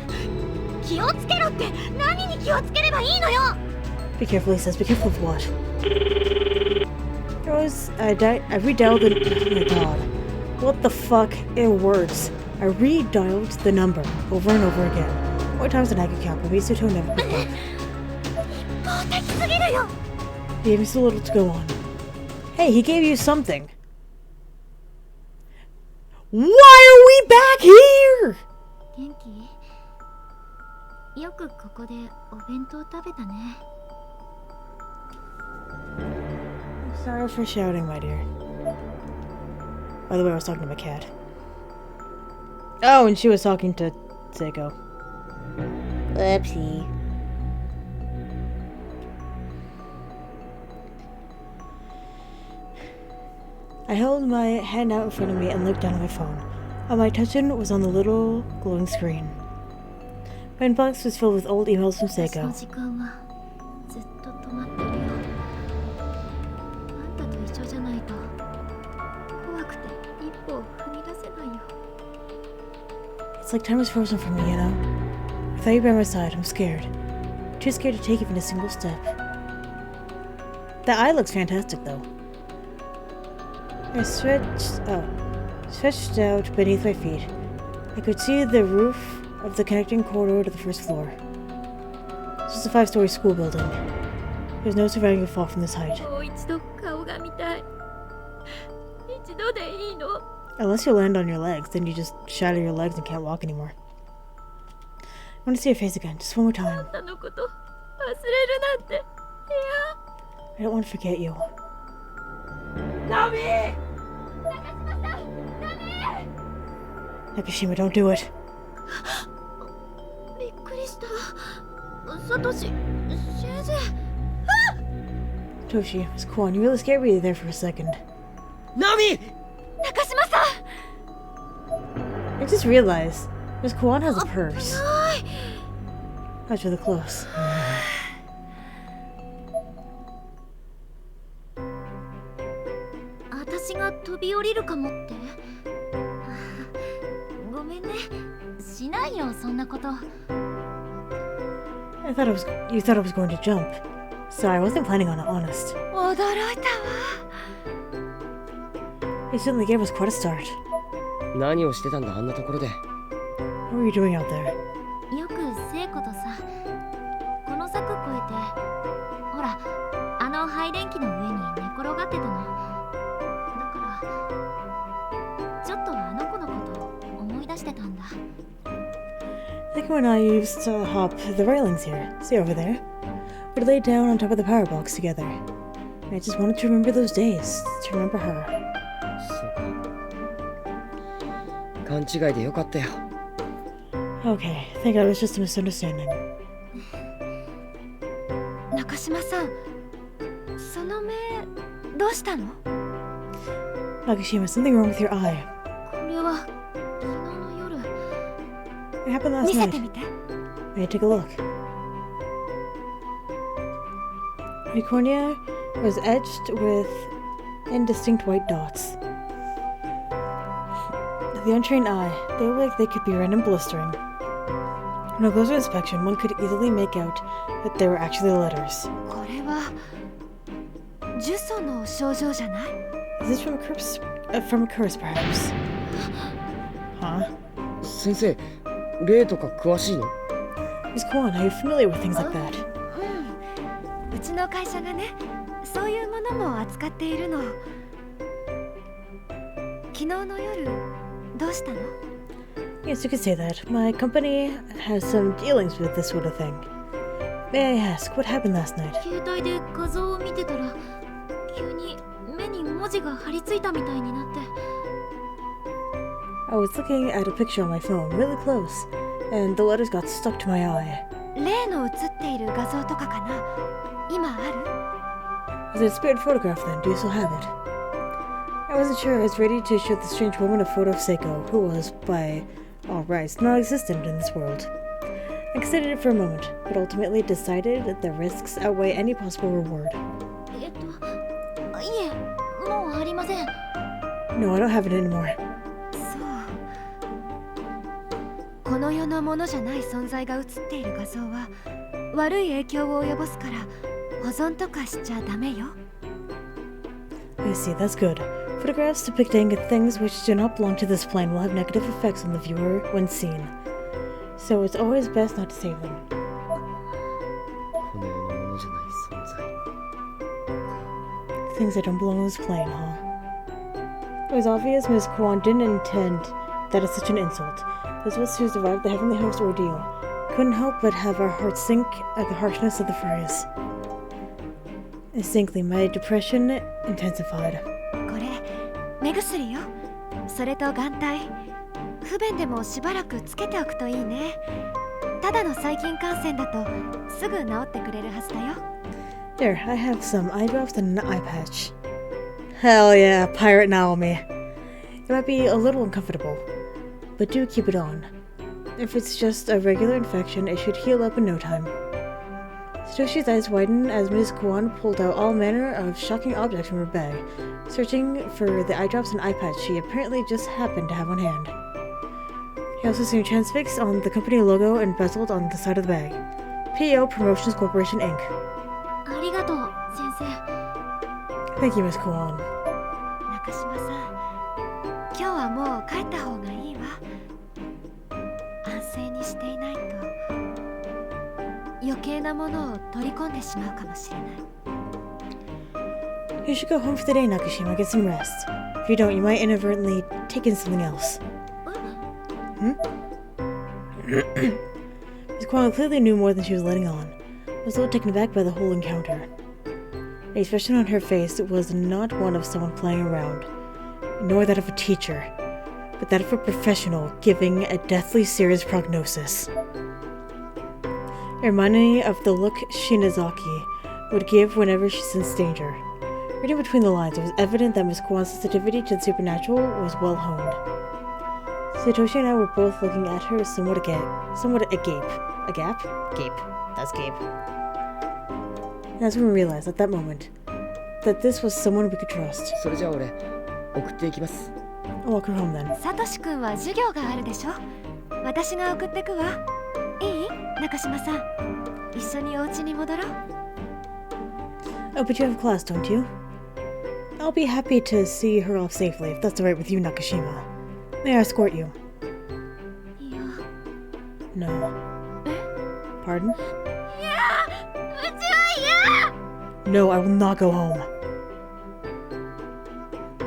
気をつけろって何に気をつければいいのよ。 Be careful, he says. Be careful of what? I redialed the... Oh my god. What the fuck? It works. I redialed the number over and over again. More times than I could count, but Misuto never picked up. 公的すぎるよ。 He gave me so little to go on. Hey, he gave you something. Why are we back here? 元気？よくここでお弁当食べたね。 Sorry for shouting, my dear. By the way, I was talking to my cat. Oh, and she was talking to Seiko. Whoopsie. I held my hand out in front of me and looked down at my phone. All my attention was on the little glowing screen. My inbox was filled with old emails from 私の Seiko. 時間はずっと止まってるよ。あんたと一緒じゃないと怖くて一歩を踏み出せないよ。 It's like time was frozen for me, you know? Without you by my side, I'm scared. Too scared to take even a single step. That eye looks fantastic, though. I stretched out beneath my feet. I could see the roof of the connecting corridor to the first floor. This is a 5-story school building. There's no surviving a fall from this height. もう一度顔が見たい。一度でいいの。 Unless you land on your legs, then you just shatter your legs and can't walk anymore. I want to see your face again, just one more あ time. んたのこと忘れるなんて。いや。 I don't want to forget you. ナミ！ Nakashima, don't do it. びっくりした。サトシ、先生。 Toshi, Miss Kwan, you really scared me there for a second. ナミ！ 中島さん。 I just realized Miss Kwan has a purse. ない。 That's really close. 私が飛び降りるかもって。ごめんね。しないよそんなこと。 You thought I was going to jump. Sorry, I wasn't planning on it, honest. 驚いたわ。He certainly gave us quite a start. 何をしてたんだあんなところで。 What were you doing out there? よく聖子とさ、この柵越えて、ほら、あの配電機の上に寝転がってたの。だからちょっとあの子のこと思い出してたんだ。I think when I used to hop the railings here, see over there, we'd lay down on top of the power box together. And I just wanted to remember those days, to remember her. そうか。勘違いでよかったよ。Okay, I think I was just a misunderstanding. 中島さん、その目どうしたの？ Nakashima, something wrong with your eye. これは昨日の夜。 It happened last 見せ night. てみて。 May I take a look? My cornea was edged with indistinct white dots. The untrained eye, they look like they could be random blistering. On a closer inspection, one could easily make out that they were actually letters. これは呪詛の症状じゃない？ Is this from a curse? From a curse, perhaps? Huh? 先生、霊とか詳しいの？ Miss Kwan, are you familiar with things like that? うん。うちの会社がね、そういうものも扱っているの。昨日の夜、どうしたの？ Yes, you could say that. My company has some dealings with this sort of thing. May I ask, what happened last night? 携帯で画像を見てたら、急に目に文字が貼り付いたみたいになって。I was looking at a picture on my phone, really close, and the letters got stuck to my eye. 例の写っている画像とかかな？今ある？ Was it a spirit photograph then? Do you still have it? I wasn't sure I was ready to show the strange woman a photo of Seiko, who was, by all rights, non-existent in this world. I considered it for a moment, but ultimately decided that the risks outweigh any possible reward. いえ、もうありません。 No, I don't have it anymore. そう。この世のものじゃない存在が写っている画像は悪い影響を及ぼすから保存とかしちゃダメよ。 I see, that's good. Photographs depicting things which do not belong to this plane will have negative effects on the viewer when seen. So it's always best not to save them. この世のものじゃない存在。 Things that don't belong to this plane, huh? It was obvious Miss Kwan didn't intend that as such an insult. Those of us who survived the heavenly host ordeal couldn't help but have our hearts sink at the harshness of the phrase. Instinctively, my depression intensified. これ目薬よ。それと眼帯。不便でもしばらくつけておくといいね。ただの細菌感染だとすぐ治ってくれるはずだよ。 Here, I have some eye drops and an eye patch. Hell yeah, Pirate Naomi. It might be a little uncomfortable, but do keep it on. If it's just a regular infection, it should heal up in no time. Satoshi's eyes widened as Ms. Kwan pulled out all manner of shocking objects from her bag, searching for the eye drops and eye patch she apparently just happened to have on hand. He also seen transfix on the company logo embezzled on the side of the bag. PO Promotions Corporation Inc. ありがとう、先生。 Thank you, Miss Kwan. 中島さん、今日はもう帰った方がいいわ。安静にしていないと余計なものを取り込んでしまうかもしれない。 You should go home for the day, Nakashima. Get some rest. If you don't, you might inadvertently take in something else. Miss Kwan clearly knew more than she was letting on. I was a little taken aback by the whole encounter. The expression on her face was not one of someone playing around, nor that of a teacher, but that of a professional giving a deathly serious prognosis. It reminded me of the look Shinazaki would give whenever she sensed danger. Reading between the lines, it was evident that Miss Kwan's sensitivity to the supernatural was well honed. Satoshi and I were both looking at her somewhat agape. A gap? Gape. That's gape. And that's when we realized at that moment that this was someone we could trust. それじゃあ俺送っていきます。 I'll walk her home then. サトシ君は授業があるでしょ。私が送ってくわ。いい？中島さん、一緒にお家に戻ろう。 Oh, but you have class, don't you? I'll be happy to see her off safely, if that's alright with you, Nakashima. May I escort you? いや No. Pardon? いやうちは No, I will not go home.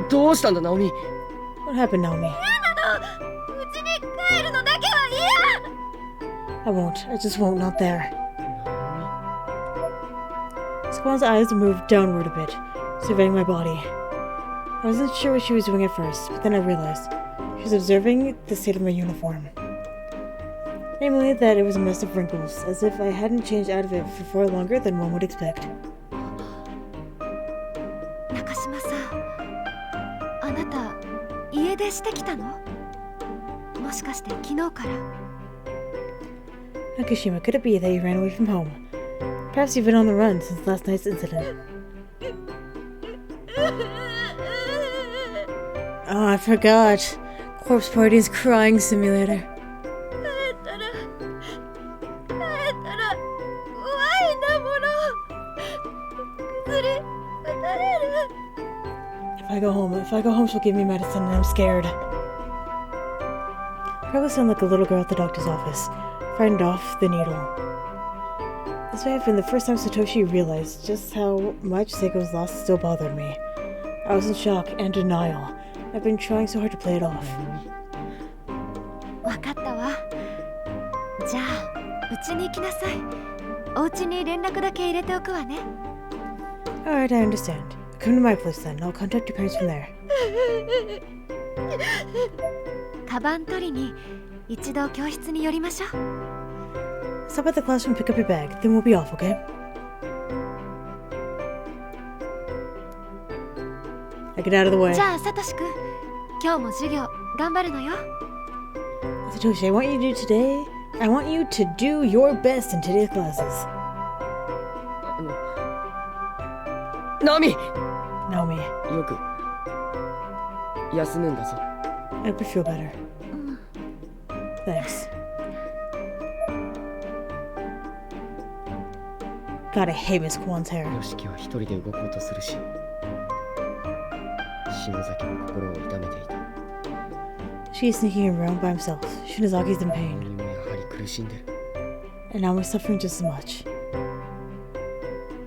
どうしたんだナオミ。 What happened, Naomi? 嫌なの。うちに帰るのだけは嫌。 I won't. I just won't. Not there. Squan's eyes moved downward a bit, surveying my body. I wasn't sure what she was doing at first, but then I realized she was observing the state of my uniform. Namely, that it was a mess of wrinkles, as if I hadn't changed out of it for far longer than one would expect. 中島さん、あなた家出してきたの？もしかして昨日から？ Nakashima, could it be that you ran away from home? Perhaps you've been on the run since last night's incident. Oh, I forgot. Corpse Party's crying simulator. 帰ったら怖いんだもの。薬打たれる。 If I go home, she'll give me medicine, and I'm scared. Probably sound like a little girl at the doctor's office, frightened off the needle. This may have been the first time Satoshi realized just how much Seiko's loss still bothered me. I was in shock and denial. I've been trying so hard to play it off. わかったわ。じゃあうちに行きなさい。お家に連絡だけ入れておくわね。 Alright, I understand. Come to my place then. I'll contact your parents from there. カバン取りに一度教室に寄りましょう。 Stop at the classroom, pick up your bag. Then we'll be off, okay? I get out of the way. じゃあサトシ君、今日も授業頑張るのよ。 Satoshi, I want you to do your best in today's classes. ナオミ。 Naomi, よく休むんだぞ。 I hope you feel better. Thanks. God, I hate Miss Kwan's hair. ヨシキは一人で動こうとするし、篠崎も心を痛めていた。 She's sneaking around by himself. Shinazaki's in ナオ pain. ミもやはり苦しんでる。 And now we're suffering just as much.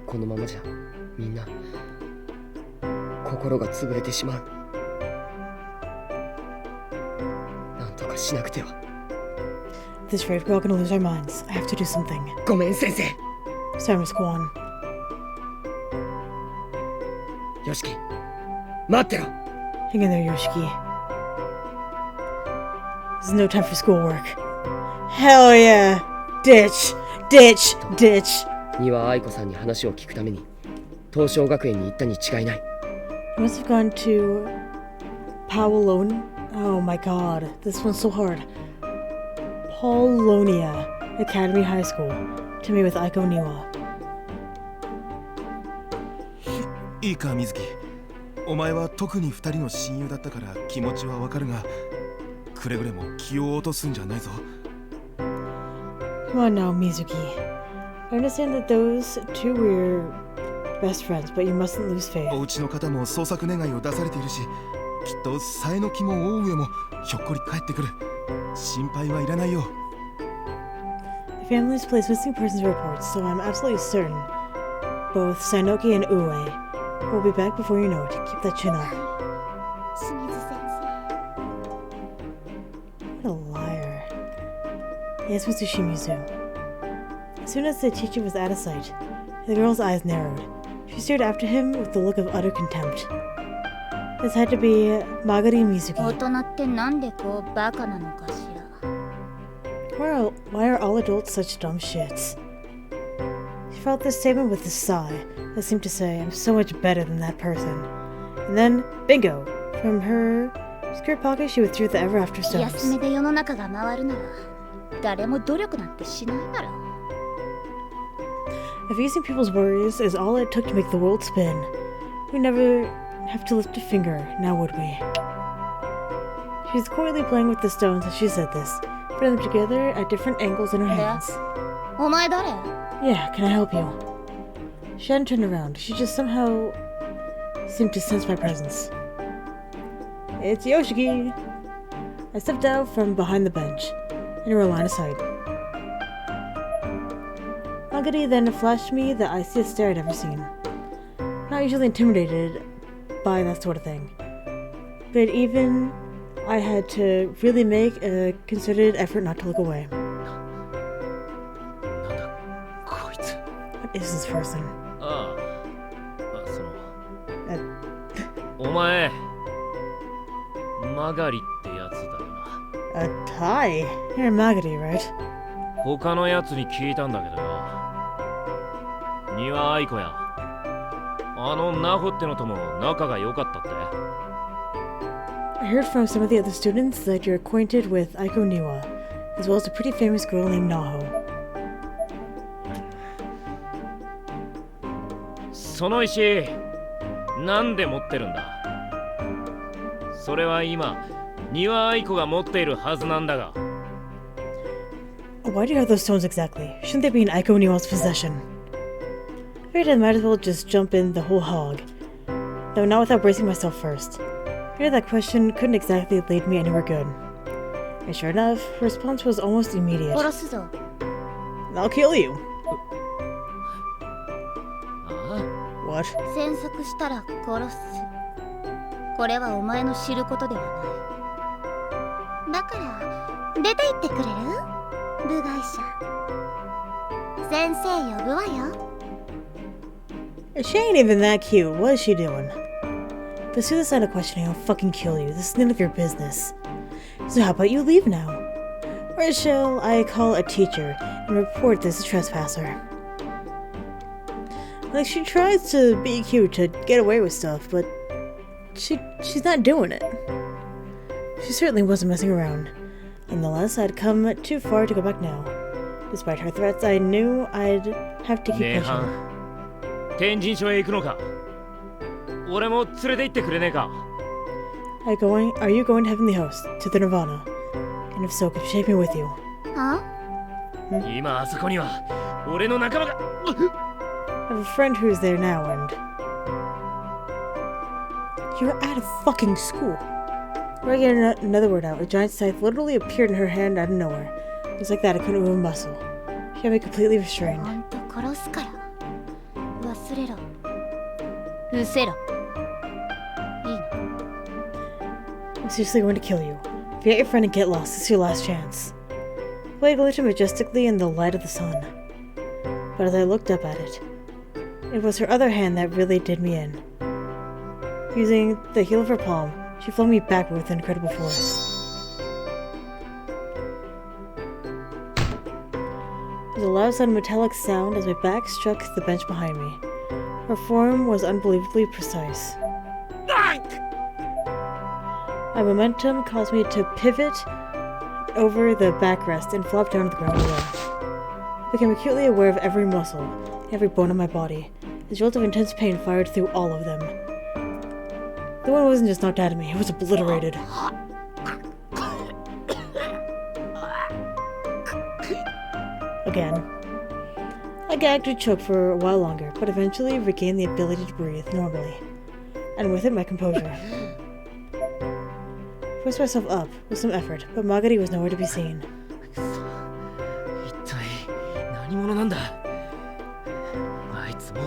このままじゃみんな心が潰れてしまう。なんとかしなくては。 At this rate, we're all gonna lose our minds. I have to do something. ごめん先生。 Sorry, Miss Kwan. ヨシキ、待ってろ。 Hang in there, Yoshiki. This is no time for schoolwork. Hell yeah! Ditch! Ditch! Ditch! 三輪愛子さんに話を聞くために東証学園に行ったに違いない。 I must have gone to Paulonia. Oh my god, this one's so hard. Paulonia Academy High School to meet with Aiko Niwa. いいか水木、お前は特に二人の親友だったから気持ちはわかるが、くれぐれも気を落とすんじゃないぞ。 Come on now, Mizuki. I understand that those two were best friends, but you mustn't lose faith. お家の方も捜索願いを出されているし、きっとさえの木も大上もひょっこり帰ってくる。心配はいらないよ。 The families place missing persons reports, so I'm absolutely certain both Sainoki and Ue will be back before you know it. Keep that chin up. 清水先生。 What a liar. Yes, Mr. Shimizu. As soon as the teacher was out of sight, the girl's eyes narrowed. She stared after him with the look of utter contempt. This had to be Magari 大 Mizuki. 人ってなんでこうバカなのかしら。 Why are all adults such dumb shits? She felt this statement with a sigh that seemed to say, I'm so much better than that person. And then, bingo! From her skirt pocket, she withdrew the ever after 休 stones. みで世の中が回るなら誰も努力なんてしないだろう。 If using people's worries is all it took to make the world spin, we'd never have to lift a finger, now would we? She was coyly playing with the stones as she said this, putting them together at different angles in her hands. お前誰？ Yeah, can I help you? She hadn't turned around. She just somehow seemed to sense my presence. It's Yoshiki! I stepped out from behind the bench, in her line of sight. Magari then flashed me the iciest stare I'd ever seen. Not usually intimidated by that sort of thing, but even I had to really make a concerted effort not to look away. なんだこいつ。 What is this person? ああ、その A, お前マガリってやつだよな。 a tie? You're Magari, right? 他のやつに聞いたんだけどよ。庭愛子やあのナホってのとも仲が良かったって。 I heard from some of the other students that you're acquainted with Aiko Niwa, as well as a pretty famous girl named Naho. その石なんで持ってるんだ。それは今庭愛子が持っているはずなんだが。 Why do you have those stones exactly? Shouldn't they be in Aiko Niwa's possession? I figured I might as well just jump in the whole hog, though not without bracing myself first. I feared that question couldn't exactly lead me anywhere good. And sure enough, her response was almost immediate. 殺すぞ。 I'll kill you! ああ What? 詮索したら殺す。これはお前の知ることではない。だから出て行ってくれる？部外者。先生呼ぶわよ。 She ain't even that cute. What is she doing? Pursue this line of questioning, I'll fucking kill you. This is none of your business. So how about you leave now? Or shall I call a teacher and report this as trespasser? Like, she tries to be cute to get away with stuff, but she's not doing it. She certainly wasn't messing around. Nonetheless, I'd come too far to go back now. Despite her threats, I knew I'd have to keep ねえ pushing. はん天神所へ行くのか。俺も連れて行ってくれねえか。 Are you going to Heavenly Host, to the Nirvana? And if so, could you take me with you? は？今あそこには俺の仲間が。 I have a friend who's there now, and... You're out of fucking school! Before I get another word out, a giant scythe literally appeared in her hand out of nowhere. Just like that, I couldn't move a muscle. She had me completely restrained. ほんと殺すから。忘れろ。伏せろ。いいの。 I'm seriously going to kill you. Forget your friend and get lost. This is your last chance. The blade glittered majestically in the light of the sun. But as I looked up at it, it was her other hand that really did me in. Using the heel of her palm, she flung me backward with incredible force. There was a loud sudden metallic sound as my back struck the bench behind me. Her form was unbelievably precise. My momentum caused me to pivot over the backrest and flop down to the ground below. I became acutely aware of every muscle, every bone in my body. A jolt of intense pain fired through all of them. The one wasn't just knocked out of me, it was obliterated. Again. I gagged or choked for a while longer, but eventually regained the ability to breathe normally. And with it, my composure. I forced myself up with some effort, but Magari was nowhere to be seen. 一体何者なんだ。あいつも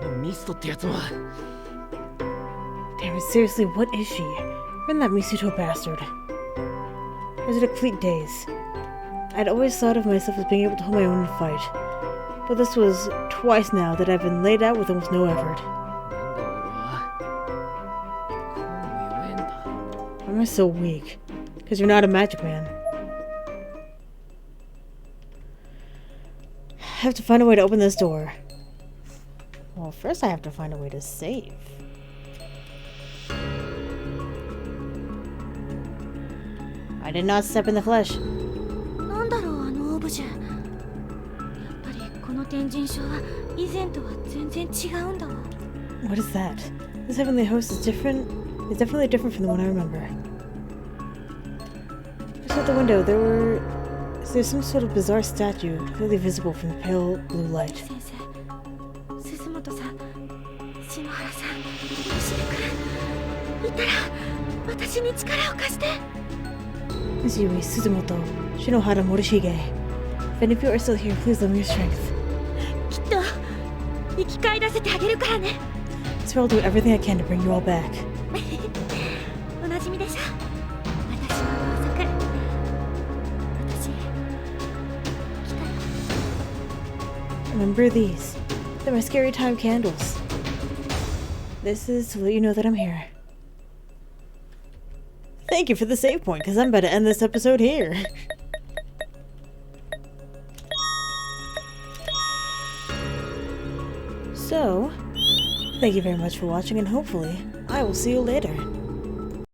あのミストってやつも。 Damn it, seriously, what is she? Run that Misuto bastard. I was in a complete daze. I'd always thought of myself as being able to hold my own in a fight, but this was twice now that I've been laid out with almost no effort. なんで俺はこうも弱えんだ。 Why am I so weak? Because you're not a magic man. I have to find a way to open this door. Well, first I have to find a way to save. I did not step in the flesh. なんだろうあのオブジェ。やっぱりこの天神書は以前とは全然違うんだわ。 What is that? This heavenly host is different. It's definitely different from the one I remember. Just at the window, there's some sort of bizarre statue, clearly visible from the pale blue light. 先生、鈴本さん、篠原さん、シル君いたら私に力を貸して。 Miss Yui, Suzumoto, Shinohara Morishige. If any of you are still here, please lend me your strength. きっと生き返らせてあげるからね。 I swear I'll do everything I can to bring you all back. おなじみでしょ、私の工作。私来たよ。 Remember these. They're my scary time candles. This is to let you know that I'm here. Thank you for the save point, because I'm about to end this episode here. So, thank you very much for watching, and hopefully, I will see you later.